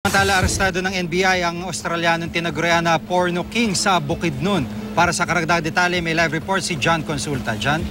Samantala, arestado ng NBI ang Australianong tinagurian na porno king sa Bukidnon. Para sa karagdag detalye, may live report si John Consulta. John?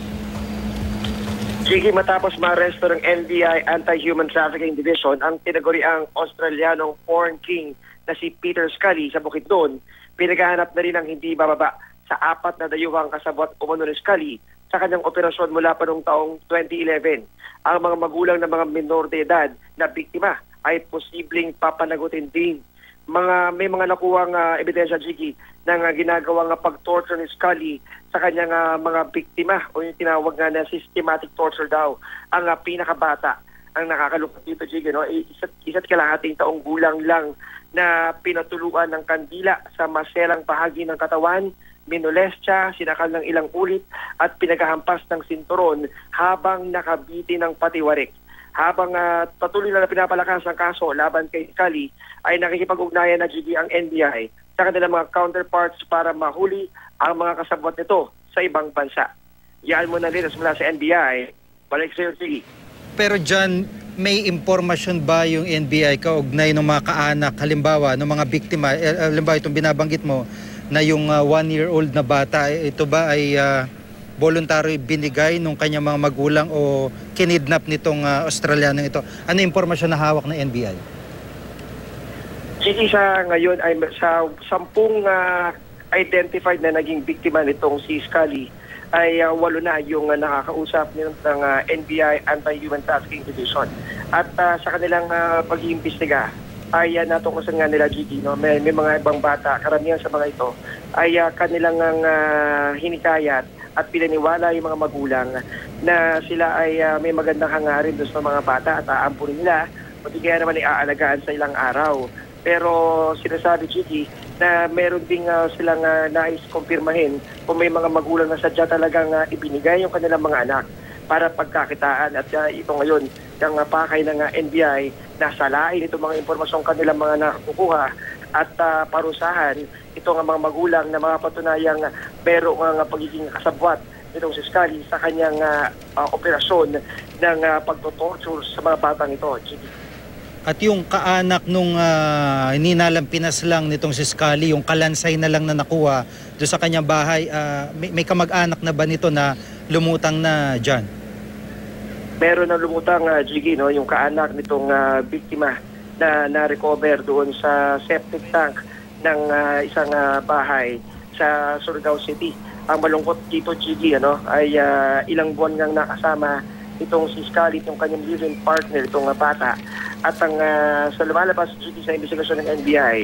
Sige, matapos maaresto ng NBI Anti-Human Trafficking Division ang tinaguriang Australianong porn king na si Peter Scully sa Bukidnon, pinaghahanap na rin ang hindi bababa sa 4 na dayuhang kasabwat umano ni Scully sa kanyang operasyon mula pa noong taong 2011. Ang mga magulang ng mga minor de edad na biktima ay posibleng papanagutin din. May mga nakuhang ebidensya, Jiggy, ng ginagawang pag-torture ni Scully sa kanyang mga biktima o yung tinawag nga na systematic torture daw. Ang pinakabata, ang nakakalungkot dito, Jiggy, no? isa't kalahating taong gulang lang na pinatuluan ng kandila sa maselang bahagi ng katawan, minolestya, sinakal ng ilang ulit at pinaghahampas ng sinturon habang nakabiti ng patiwarik. Habang patuloy na pinapalakas ang kaso laban kay Scully, ay nakikipag-ugnayan na ang NBI sa kanilang mga counterparts para mahuli ang mga kasabwat nito sa ibang bansa. Yan muna rin mula sa NBI. Balik sa iyo, Sige. Pero John, may impormasyon ba yung NBI kaugnay ng mga kaanak, halimbawa, ng mga biktima, halimbawa itong binabanggit mo, na yung 1-year-old na bata, ito ba ay voluntary binigay nung kanyang mga magulang o kinidnap nitong Australiano ito? Ano yung impormasyon na hawak ng NBI? Sige, sa ngayon ay sa 10 identified na naging biktima nitong si Scully ay 8 na yung nakakausap ng NBI Anti-Human Trafficking Division. At sa kanilang pag-iimbestiga ay natungkusan nga nila, Gigi, no? May mga ibang bata, karamihan sa mga ito ay kanilang hinikayat at pinaniwala yung mga magulang na sila ay may magandang hangarin doon sa mga bata at aampunin nila o di kaya naman iaalagaan sa ilang araw. Pero sinasabi, Gigi, na meron ding silang nais kumpirmahin kung may mga magulang na sadya talagang ibinigay yung kanilang mga anak para pagkakitaan. At ito ngayon, yung pakay ng NBI na salain itong mga impormasyong kanilang mga nakukuha at parusahan itong mga magulang na mga patunayang merong pagiging kasabwat itong si Scully sa kanyang operasyon ng pagtotorture sa mga batang ito. At yung kaanak nung ninalamppinas lang nitong si Scully, yung kalansay na lang na nakuha doon sa kanyang bahay, may kamag-anak na ba nito na lumutang na, John? Meron na lumutang, Jiggy, no? Yung kaanak nitong biktima na na-recover doon sa septic tank ng isang bahay sa Surigao City. Ang malungkot dito, Jiggy, ay ilang buwan ngang nakasama itong si Scully, itong kanyang living partner, itong bata. At sa lumalabas, Jiggy, sa investigasyon ng NBI,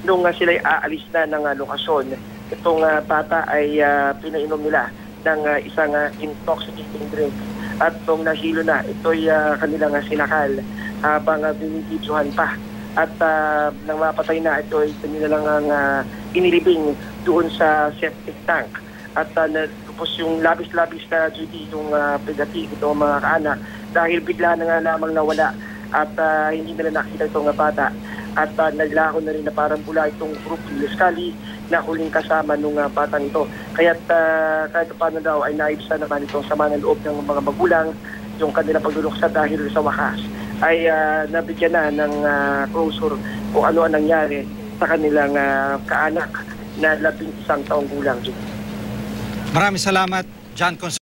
nung sila'y aalis na ng lokasyon, itong bata ay pinainom nila ng isang intoxicating drink. At nung nahilo na, ito'y kanilang sinakal habang binibidyohan pa. At nang mapatay na, ito'y kanilang inilibing doon sa septic tank. At tapos yung labis-labis na GD, yung pegati, itong mga kaanak, dahil bigla na nga lamang nawala at hindi nila nakita itong bata. At naglako na rin na parang bula itong group ni Scully na huling kasama nung batang ito. Kaya't kahit paano daw ay naibsa naman itong sama ng loob ng mga magulang yung kanilang pagluluksa dahil sa wakas ay nabigyan na ng closure kung ano ang nangyari sa kanilang kaanak na 11 taong gulang. Maraming salamat, John Consulta.